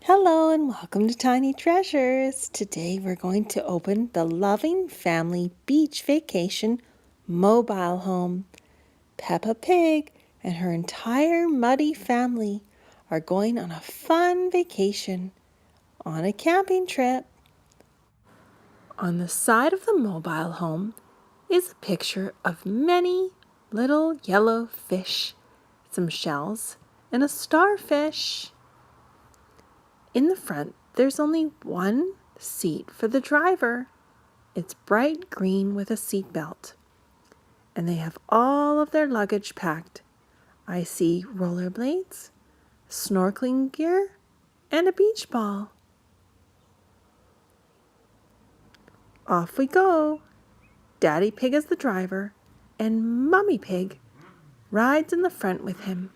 Hello and welcome to Tiny Treasures. Today we're going to open the Loving Family Beach Vacation mobile home. Peppa Pig and her entire muddy family are going on a fun vacation on a camping trip. On the side of the mobile home is a picture of many little yellow fish, some shells, and a starfish. In the front, there's only one seat for the driver. It's bright green with a seat belt. And they have all of their luggage packed. I see rollerblades, snorkeling gear, and a beach ball. Off we go. Daddy Pig is the driver, and Mummy Pig rides in the front with him.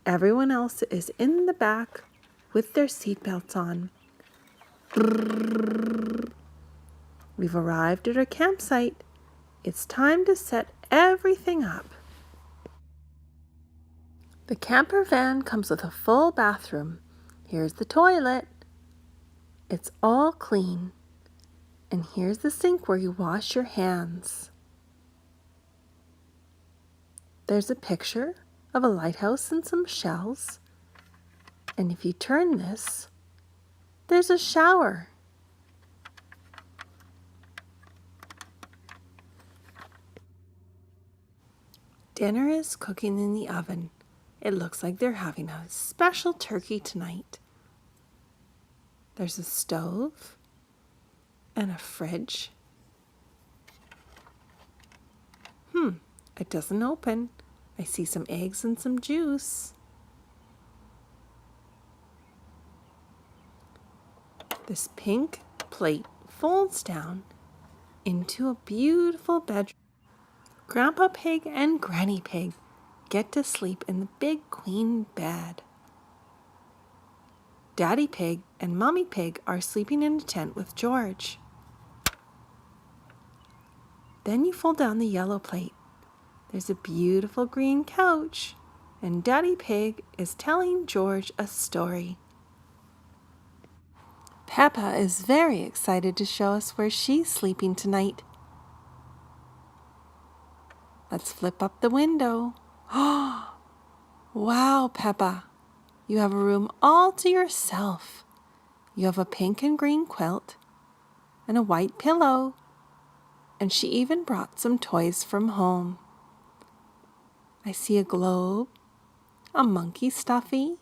Everyone else is in the back with their seatbelts on. We've arrived at our campsite. It's time to set everything up. The camper van comes with a full bathroom. Here's the toilet. It's all clean. And here's the sink where you wash your hands. There's a picture of a lighthouse and some shells. And if you turn this, there's a shower. Dinner is cooking in the oven. It looks like they're having a special turkey tonight. There's a stove and a fridge. It doesn't open. I see some eggs and some juice. This pink plate folds down into a beautiful bedroom. Grandpa Pig and Granny Pig get to sleep in the big queen bed. Daddy Pig and Mommy Pig are sleeping in a tent with George. Then you fold down the yellow plate. There's a beautiful green couch, and Daddy Pig is telling George a story. Peppa is very excited to show us where she's sleeping tonight. Let's flip up the window. Oh, wow, Peppa. You have a room all to yourself. You have a pink and green quilt and a white pillow. And she even brought some toys from home. I see a globe, a monkey stuffy,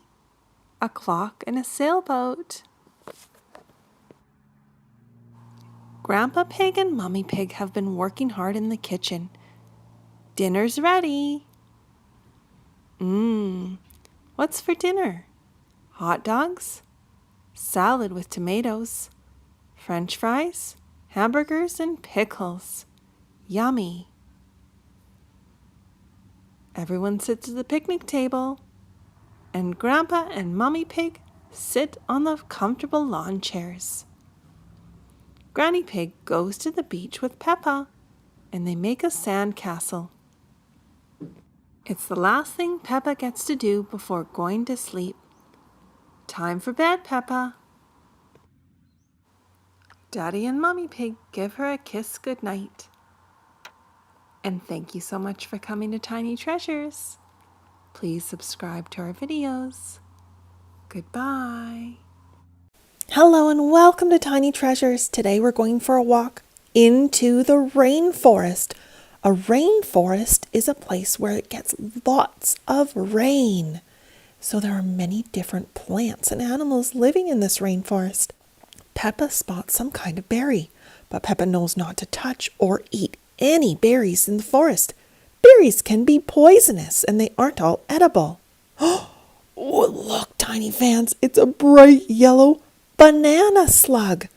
a clock, and a sailboat. Grandpa Pig and Mummy Pig have been working hard in the kitchen. Dinner's ready. What's for dinner? Hot dogs, salad with tomatoes, French fries, hamburgers, and pickles. Yummy. Everyone sits at the picnic table, and Grandpa and Mummy Pig sit on the comfortable lawn chairs. Granny Pig goes to the beach with Peppa, and they make a sand castle. It's the last thing Peppa gets to do before going to sleep. Time for bed, Peppa. Daddy and Mummy Pig give her a kiss goodnight. And thank you so much for coming to Tiny Treasures. Please subscribe to our videos. Goodbye. Hello and welcome to Tiny Treasures. Today we're going for a walk into the rainforest. A rainforest is a place where it gets lots of rain. So there are many different plants and animals living in this rainforest. Peppa spots some kind of berry, but Peppa knows not to touch or eat any berries in the forest. Berries can be poisonous and they aren't all edible. Oh, look, tiny fans, it's a bright yellow banana slug.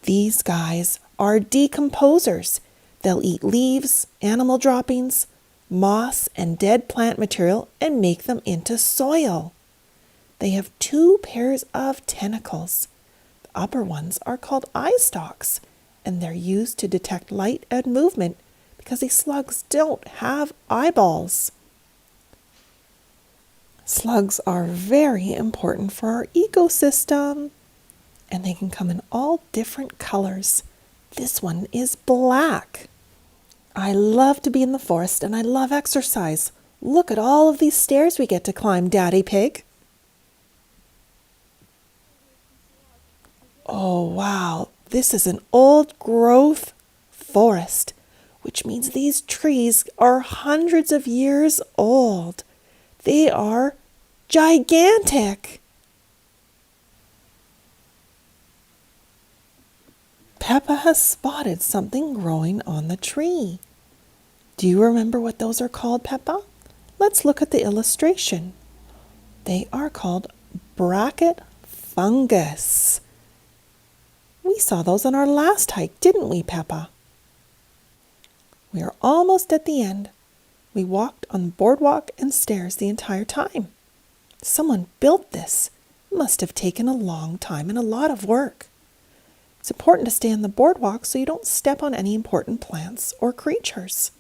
These guys are decomposers. They'll eat leaves, animal droppings, moss, and dead plant material and make them into soil. They have 2 pairs of tentacles. The upper ones are called eye stalks, and they're used to detect light and movement because these slugs don't have eyeballs. Slugs are very important for our ecosystem, and they can come in all different colors. This one is black. I love to be in the forest and I love exercise. Look at all of these stairs we get to climb, Daddy Pig. Oh, wow. This is an old growth forest, which means these trees are hundreds of years old. They are gigantic. Peppa has spotted something growing on the tree. Do you remember what those are called, Peppa? Let's look at the illustration. They are called bracket fungus. We saw those on our last hike, didn't we, Peppa? We are almost at the end. We walked on the boardwalk and stairs the entire time. Someone built this. It must have taken a long time and a lot of work. It's important to stay on the boardwalk so you don't step on any important plants or creatures.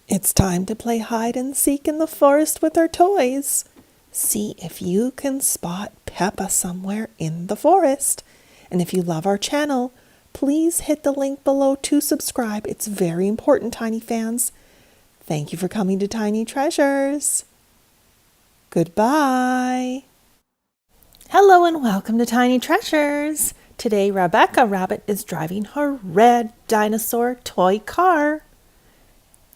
It's time to play hide and seek in the forest with our toys. See if you can spot Peppa somewhere in the forest. And if you love our channel, please hit the link below to subscribe. It's very important, Tiny fans. Thank you for coming to Tiny Treasures. Goodbye. Hello and welcome to Tiny Treasures. Today, Rebecca Rabbit is driving her red dinosaur toy car.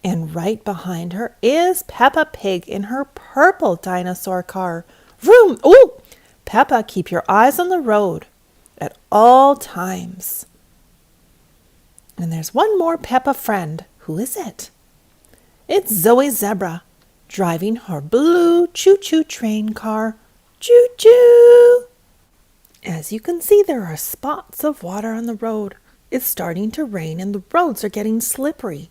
And right behind her is Peppa Pig in her purple dinosaur car. Vroom! Ooh! Peppa, keep your eyes on the road at all times. And there's one more Peppa friend. Who is it? It's Zoe Zebra, driving her blue choo-choo train car. Choo-choo! As you can see, there are spots of water on the road. It's starting to rain and the roads are getting slippery.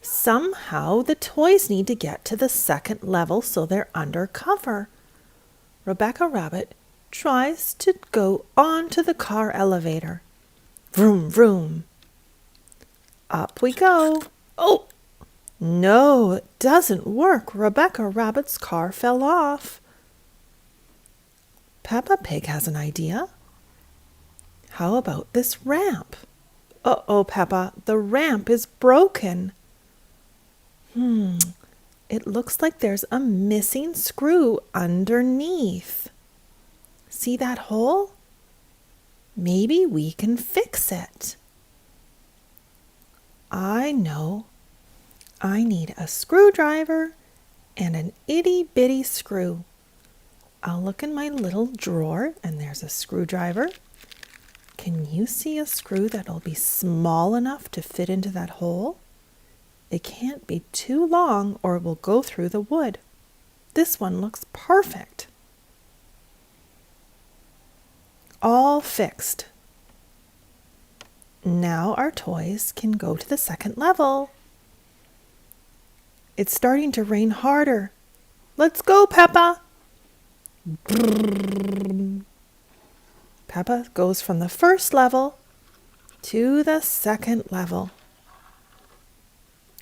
Somehow the toys need to get to the second level so they're under cover. Rebecca Rabbit tries to go onto the car elevator. Vroom, vroom. Up we go. Oh! No, it doesn't work. Rebecca Rabbit's car fell off. Peppa Pig has an idea. How about this ramp? Uh-oh, Peppa, the ramp is broken. It looks like there's a missing screw underneath. See that hole? Maybe we can fix it. I know. I need a screwdriver and an itty-bitty screw. I'll look in my little drawer and there's a screwdriver. Can you see a screw that'll be small enough to fit into that hole? It can't be too long or it will go through the wood. This one looks perfect. All fixed. Now our toys can go to the second level. It's starting to rain harder. Let's go, Peppa! Peppa goes from the first level to the second level.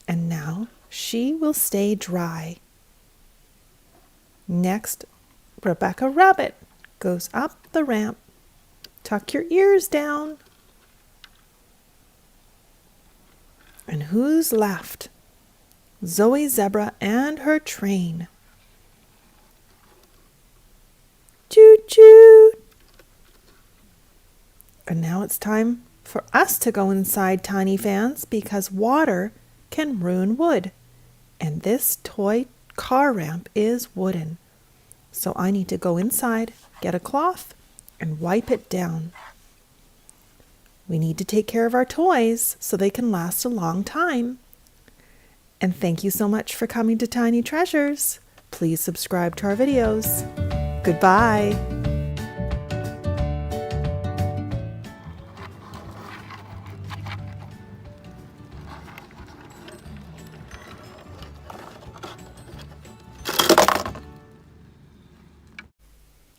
And now she will stay dry. Next, Rebecca Rabbit goes up the ramp. Tuck your ears down. And who's left? Zoe Zebra and her train. Choo-choo! And now it's time for us to go inside, Tiny fans, because water can ruin wood. And this toy car ramp is wooden. So I need to go inside, get a cloth, and wipe it down. We need to take care of our toys so they can last a long time. And thank you so much for coming to Tiny Treasures. Please subscribe to our videos. Goodbye.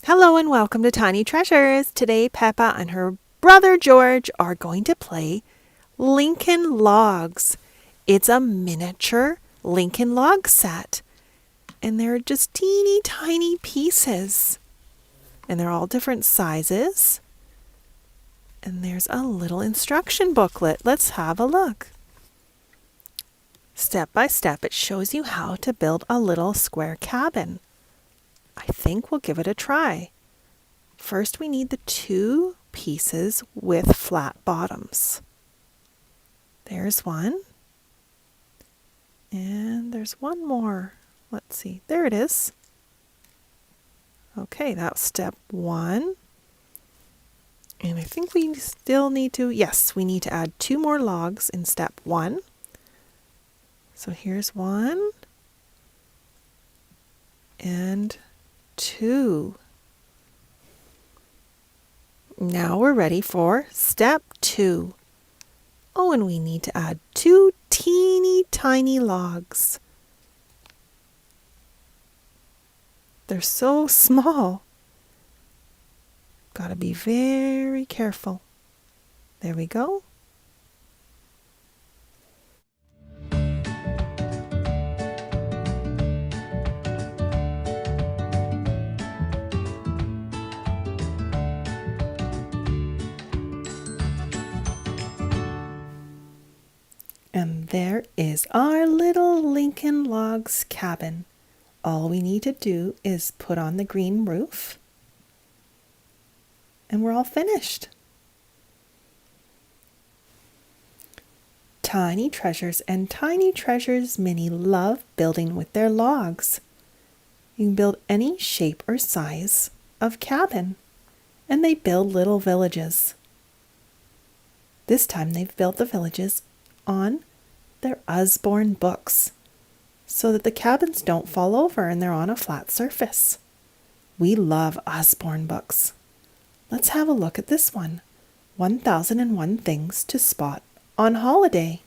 Hello and welcome to Tiny Treasures. Today Peppa and her brother George are going to play Lincoln Logs. It's a miniature Lincoln log set. and they're just teeny tiny pieces. And they're all different sizes. And there's a little instruction booklet. Let's have a look. Step by step, it shows you how to build a little square cabin. I think we'll give it a try. First, we need the 2 pieces with flat bottoms. There's one. And there's one more. Let's see. There it is. Okay, that's step 1. And I think we still need to, yes, we need to add 2 more logs in step 1. So here's 1 and 2. Now we're ready for step 2. Oh, and we need to add 2 teeny tiny logs. They're so small. Gotta be very careful. There we go. And there is our little Lincoln Logs cabin. All we need to do is put on the green roof, and we're all finished. Tiny Treasures and Tiny Treasures Mini love building with their logs. You can build any shape or size of cabin, and they build little villages. This time they've built the villages on their Usborne books so that the cabins don't fall over and they're on a flat surface. We love Usborne books. Let's have a look at this one. 1001 Things to Spot on Holiday.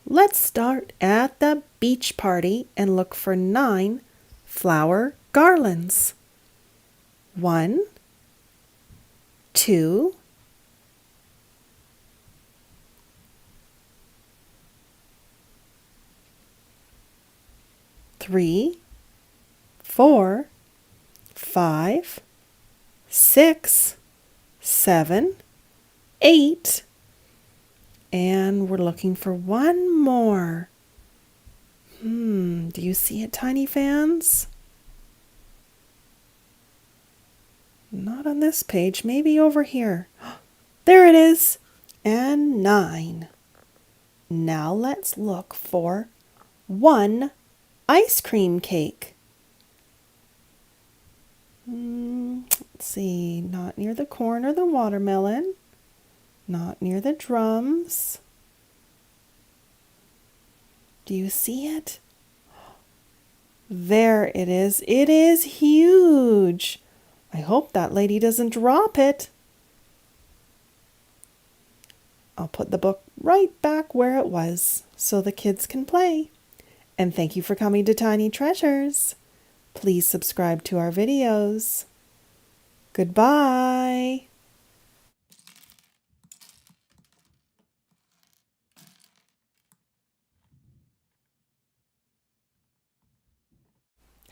Let's start at the beach party and look for 9 flower garlands. 1, 2, 3, 4, 5, 6, 7, 8, and we're looking for one more. Do you see it, tiny fans? Not on this page, maybe over here. There it is, and 9. Now let's look for 1 ice cream cake. Let's see, not near the corn or the watermelon, not near the drums. Do you see it? There it is. It is huge. I hope that lady doesn't drop it. I'll put the book right back where it was so the kids can play. And thank you for coming to Tiny Treasures. Please subscribe to our videos. Goodbye.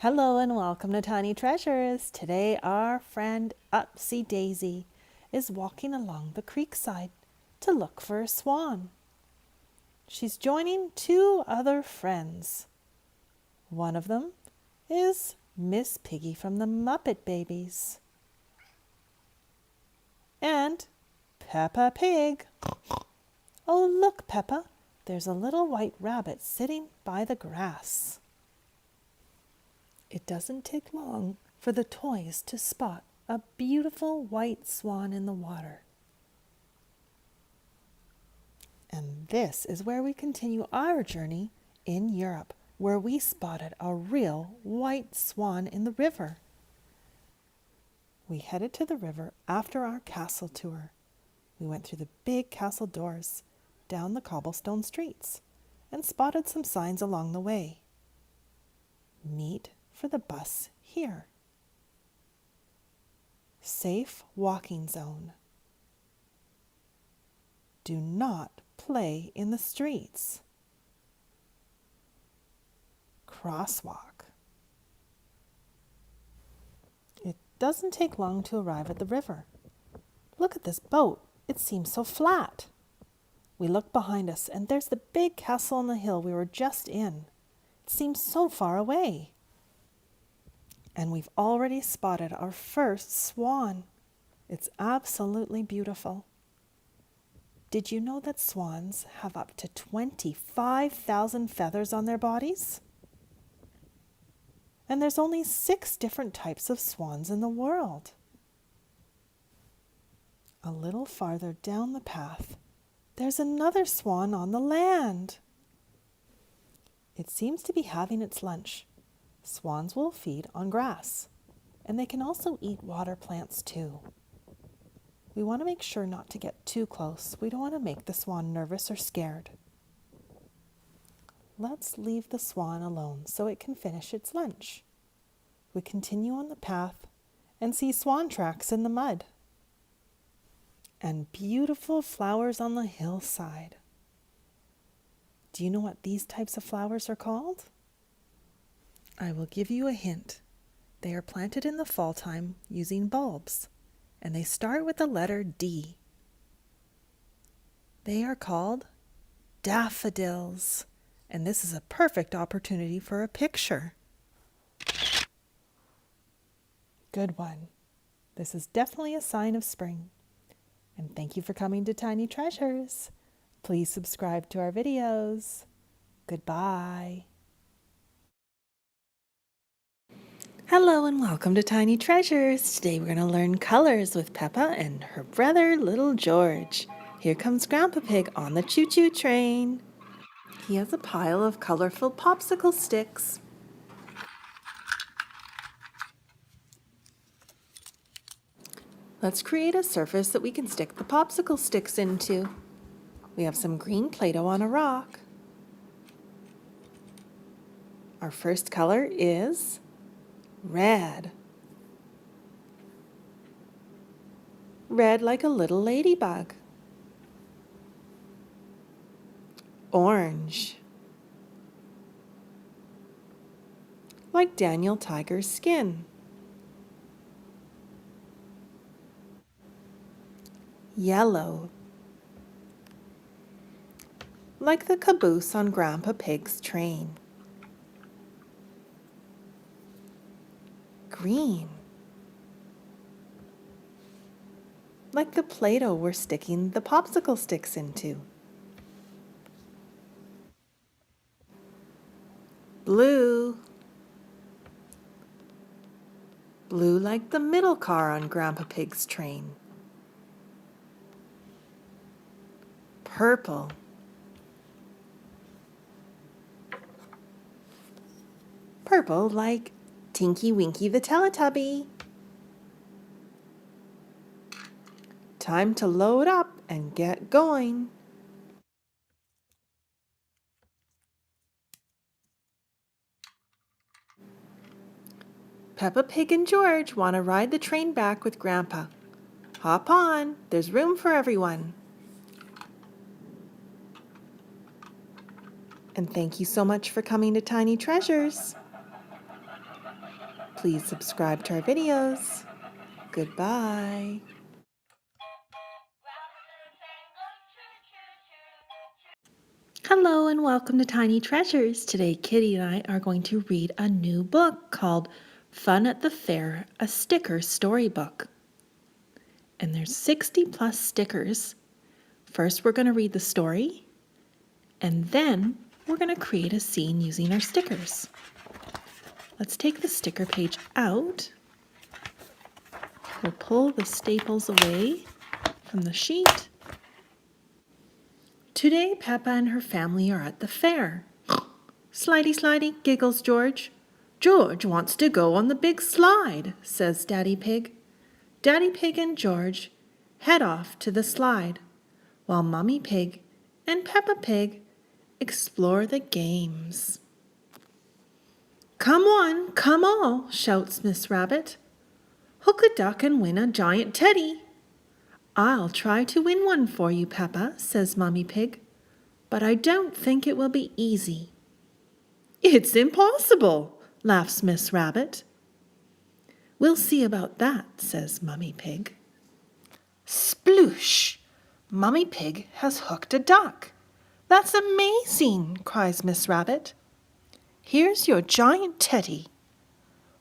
Hello and welcome to Tiny Treasures. Today our friend Upsy Daisy is walking along the creekside to look for a swan. She's joining 2 other friends. One of them is Miss Piggy from the Muppet Babies. And Peppa Pig. Oh, look, Peppa, there's a little white rabbit sitting by the grass. It doesn't take long for the toys to spot a beautiful white swan in the water. And this is where we continue our journey in Europe, where we spotted a real white swan in the river. We headed to the river after our castle tour. We went through the big castle doors, down the cobblestone streets, and spotted some signs along the way. Meet for the bus here. Safe walking zone. Do not play in the streets. Crosswalk. doesn't take long to arrive at the river. Look at this boat. It seems so flat. We look behind us, and there's the big castle on the hill we were just in. It seems so far away. And we've already spotted our first swan. It's absolutely beautiful. Did you know that swans have up to 25,000 feathers on their bodies? And there's only 6 different types of swans in the world. A little farther down the path, there's another swan on the land. It seems to be having its lunch. Swans will feed on grass, and they can also eat water plants too. We want to make sure not to get too close. We don't want to make the swan nervous or scared. Let's leave the swan alone so it can finish its lunch. We continue on the path and see swan tracks in the mud and beautiful flowers on the hillside. Do you know what these types of flowers are called? I will give you a hint. They are planted in the fall time using bulbs, and they start with the letter D. They are called daffodils, and this is a perfect opportunity for a picture. Good one. This is definitely a sign of spring. And thank you for coming to Tiny Treasures. Please subscribe to our videos. Goodbye. Hello and welcome to Tiny Treasures. Today we're going to learn colors with Peppa and her brother, little George. Here comes Grandpa Pig on the choo-choo train. He has a pile of colorful popsicle sticks. Let's create a surface that we can stick the popsicle sticks into. We have some green Play-Doh on a rock. Our first color is red. Red like a little ladybug. Orange. Like Daniel Tiger's skin. Yellow. Like the caboose on Grandpa Pig's train. Green. Like the Play-Doh we're sticking the popsicle sticks into. Blue. Blue like the middle car on Grandpa Pig's train. Purple. Purple like Tinky Winky the Teletubby. Time to load up and get going. Peppa Pig and George want to ride the train back with Grandpa. Hop on, there's room for everyone. And thank you so much for coming to Tiny Treasures. Please subscribe to our videos. Goodbye. Hello and welcome to Tiny Treasures. Today Kitty and I are going to read a new book called Fun at the Fair, a sticker storybook. And there's 60 plus stickers. First we're going to read the story, and then we're going to create a scene using our stickers. Let's take the sticker page out. We'll pull the staples away from the sheet. Today, Peppa and her family are at the fair. Slidey, slidey, giggles George. George wants to go on the big slide, says Daddy Pig. Daddy Pig and George head off to the slide, while Mummy Pig and Peppa Pig explore the games. Come on, come all, shouts Miss Rabbit. Hook a duck and win a giant teddy. I'll try to win one for you, Peppa, says Mummy Pig, but I don't think it will be easy. It's impossible, laughs Miss Rabbit. We'll see about that, says Mummy Pig. Sploosh! Mummy Pig has hooked a duck. That's amazing, cries Miss Rabbit. Here's your giant teddy.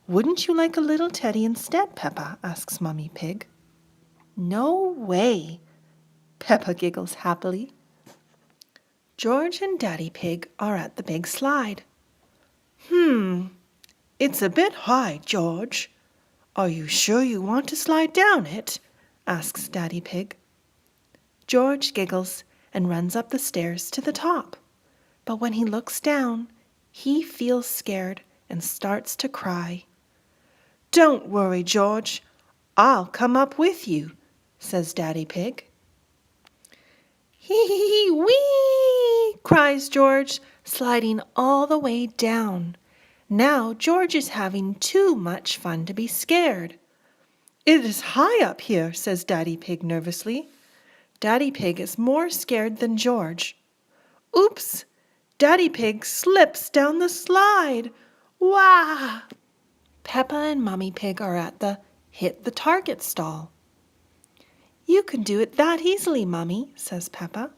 Wouldn't you like a little teddy instead, Peppa? Asks Mummy Pig. No way. Peppa giggles happily. George and Daddy Pig are at the big slide. It's a bit high, George. Are you sure you want to slide down it? Asks Daddy Pig. George giggles and runs up the stairs to the top. But when he looks down, he feels scared and starts to cry. Don't worry, George. I'll come up with you, says Daddy Pig. Hee-hee-hee-wee, cries George, sliding all the way down. Now George is having too much fun to be scared. It is high up here, says Daddy Pig nervously. Daddy Pig is more scared than George. Oops! Daddy Pig slips down the slide. Wah! Peppa and Mummy Pig are at the hit the target stall. You can do it that easily, Mummy, says Peppa.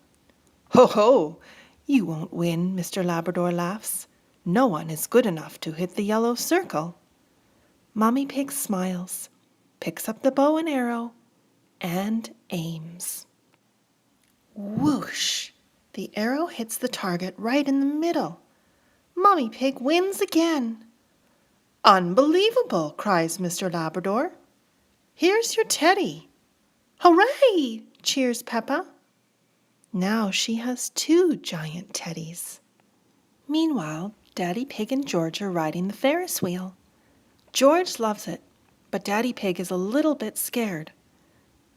Ho ho! You won't win, Mr. Labrador laughs. No one is good enough to hit the yellow circle. Mummy Pig smiles, picks up the bow and arrow, and aims. Whoosh! The arrow hits the target right in the middle. Mummy Pig wins again. Unbelievable, cries Mr. Labrador. Here's your teddy. Hooray! Cheers Peppa. Now she has 2 giant teddies. Meanwhile, Daddy Pig and George are riding the Ferris wheel. George loves it, but Daddy Pig is a little bit scared.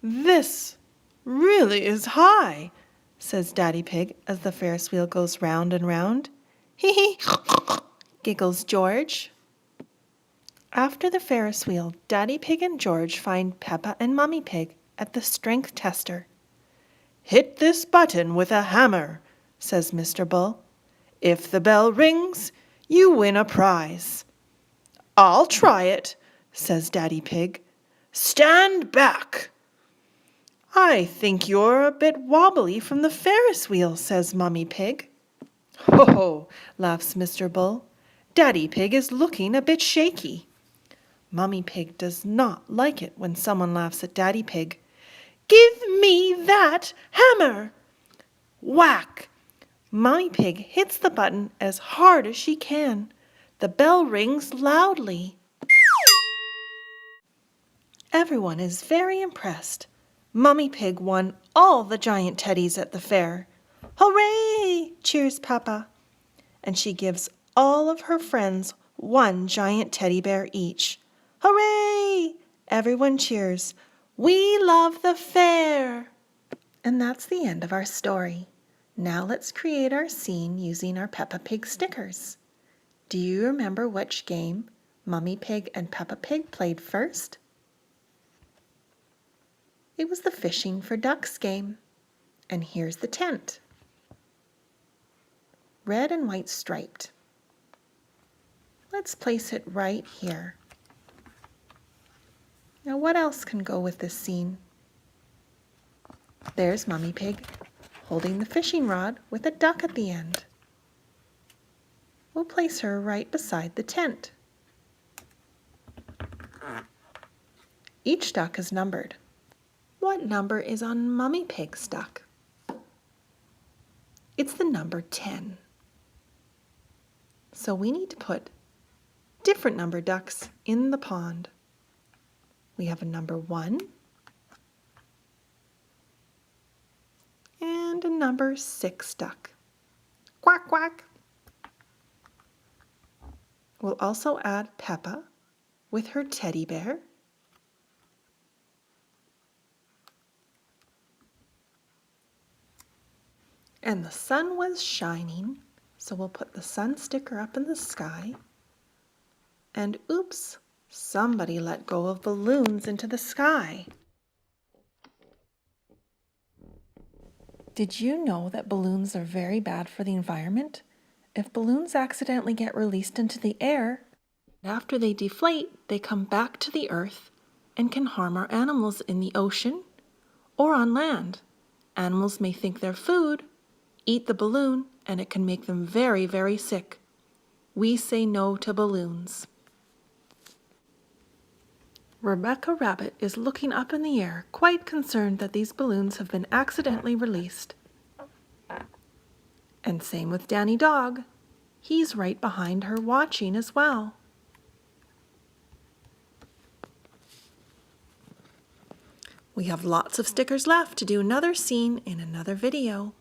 This really is high, says Daddy Pig as the Ferris wheel goes round and round. Hee hee, giggles George. After the Ferris wheel, Daddy Pig and George find Peppa and Mummy Pig at the strength tester. Hit this button with a hammer, says Mr. Bull. If the bell rings, you win a prize. I'll try it, says Daddy Pig. Stand back. I think you're a bit wobbly from the Ferris wheel, says Mummy Pig. Ho ho, laughs Mr. Bull. Daddy Pig is looking a bit shaky. Mummy Pig does not like it when someone laughs at Daddy Pig. Give me that hammer! Whack! Mummy Pig hits the button as hard as she can. The bell rings loudly. Everyone is very impressed. Mummy Pig won all the giant teddies at the fair. Hooray! Cheers Peppa. And she gives all of her friends 1 giant teddy bear each. Hooray! Everyone cheers. We love the fair! And that's the end of our story. Now let's create our scene using our Peppa Pig stickers. Do you remember which game Mummy Pig and Peppa Pig played first? It was the Fishing for Ducks game. And here's the tent. Red and white striped. Let's place it right here. Now what else can go with this scene? There's Mummy Pig holding the fishing rod with a duck at the end. We'll place her right beside the tent. Each duck is numbered. What number is on Mummy Pig's duck? It's the number 10. So we need to put different number ducks in the pond. We have a number 1 and a number 6 duck. Quack, quack. We'll also add Peppa with her teddy bear. And the sun was shining, so we'll put the sun sticker up in the sky. And oops, somebody let go of balloons into the sky. Did you know that balloons are very bad for the environment? If balloons accidentally get released into the air, After they deflate, they come back to the earth and can harm our animals in the ocean or on land. Animals may think they're food, eat the balloon, and it can make them very, very sick. We say no to balloons. Rebecca Rabbit is looking up in the air, quite concerned that these balloons have been accidentally released. And same with Danny Dog. He's right behind her watching as well. We have lots of stickers left to do another scene in another video.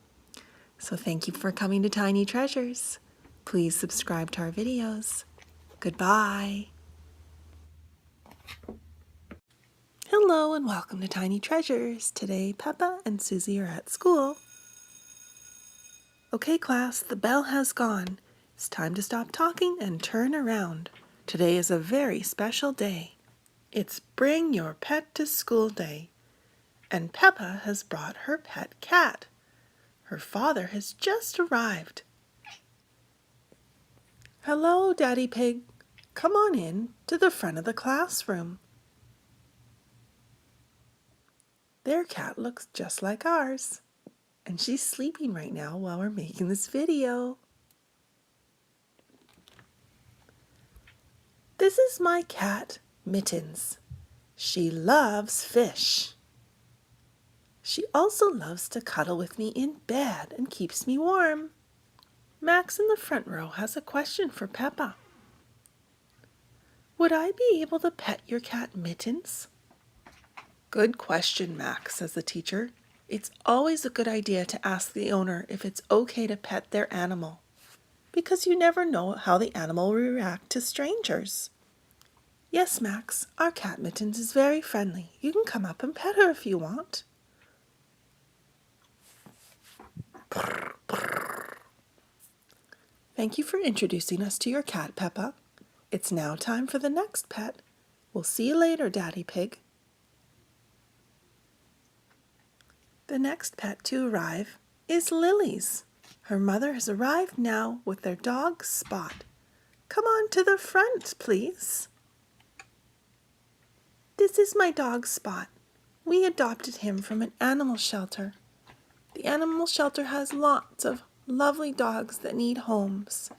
So thank you for coming to Tiny Treasures. Please subscribe to our videos. Goodbye. Hello and welcome to Tiny Treasures. Today Peppa and Susie are at school. Okay class, the bell has gone. It's time to stop talking and turn around. Today is a very special day. It's Bring Your Pet to School Day. And Peppa has brought her pet cat. Her father has just arrived. Hello, Daddy Pig. Come on in to the front of the classroom. Their cat looks just like ours. And she's sleeping right now while we're making this video. This is my cat, Mittens. She loves fish. She also loves to cuddle with me in bed and keeps me warm. Max in the front row has a question for Peppa. Would I be able to pet your cat Mittens? Good question, Max, says the teacher. It's always a good idea to ask the owner if it's okay to pet their animal, because you never know how the animal will react to strangers. Yes, Max, our cat Mittens is very friendly. You can come up and pet her if you want. Thank you for introducing us to your cat, Peppa. It's now time for the next pet. We'll see you later, Daddy Pig. The next pet to arrive is Lily's. Her mother has arrived now with their dog Spot. Come on to the front, please. This is my dog Spot. We adopted him from an animal shelter. The animal shelter has lots of lovely dogs that need homes.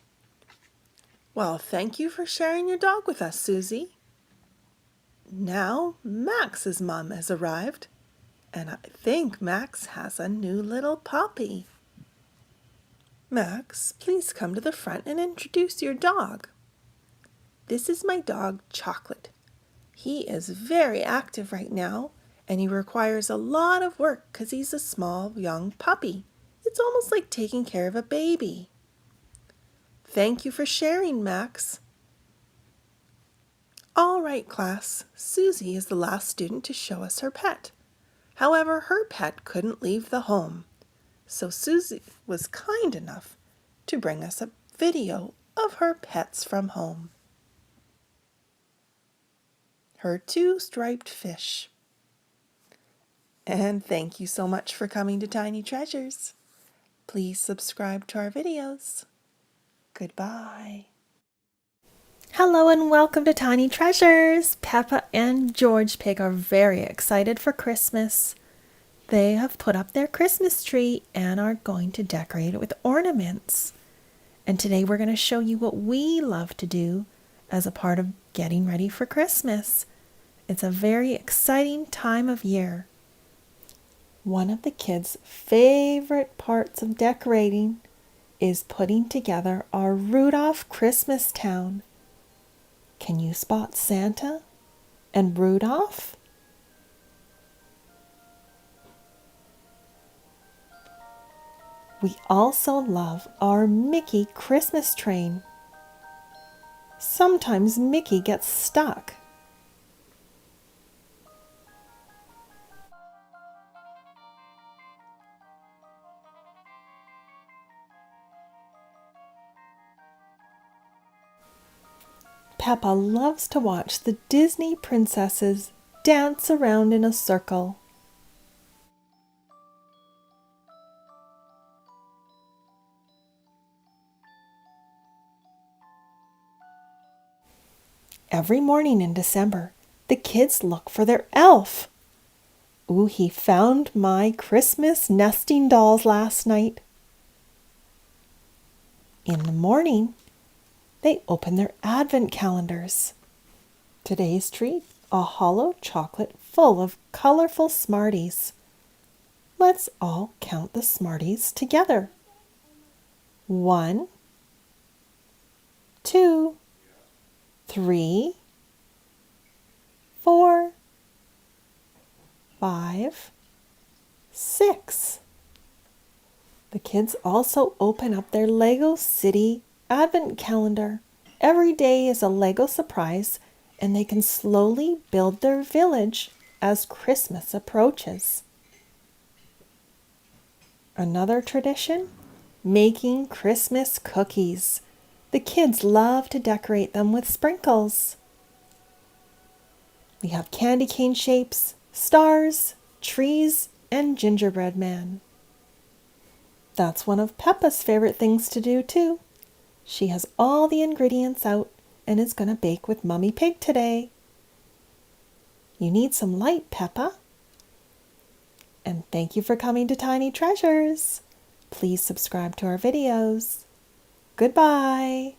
Well, thank you for sharing your dog with us, Susie. Now Max's mom has arrived, and I think Max has a new little puppy. Max, please come to the front and introduce your dog. This is my dog Chocolate. He is very active right now, and he requires a lot of work because he's a small young puppy. It's almost like taking care of a baby. Thank you for sharing, Max. All right, class. Susie is the last student to show us her pet. However, her pet couldn't leave the home, so Susie was kind enough to bring us a video of her pets from home. Her two striped fish. And thank you so much for coming to Tiny Treasures. Please subscribe to our videos. Goodbye. Hello and welcome to Tiny Treasures. Peppa and George Pig are very excited for Christmas. They have put up their Christmas tree and are going to decorate it with ornaments. And today we're going to show you what we love to do as a part of getting ready for Christmas. It's a very exciting time of year. One of the kids' favorite parts of decorating is putting together our Rudolph Christmas town. Can you spot Santa and Rudolph? We also love our Mickey Christmas train. Sometimes Mickey gets stuck. Peppa loves to watch the Disney princesses dance around in a circle. Every morning in December, the kids look for their elf. Ooh, he found my Christmas nesting dolls last night. In the morning, they open their advent calendars. Today's treat, a hollow chocolate full of colorful Smarties. Let's all count the Smarties together. 1, 2, 3, 4, 5, 6. The kids also open up their Lego City Advent Calendar. Every day is a Lego surprise, and they can slowly build their village as Christmas approaches. Another tradition? Making Christmas cookies. The kids love to decorate them with sprinkles. We have candy cane shapes, stars, trees, and gingerbread man. That's one of Peppa's favorite things to do too. She has all the ingredients out and is going to bake with Mummy Pig today. You need some light, Peppa. And thank you for coming to Tiny Treasures. Please subscribe to our videos. Goodbye.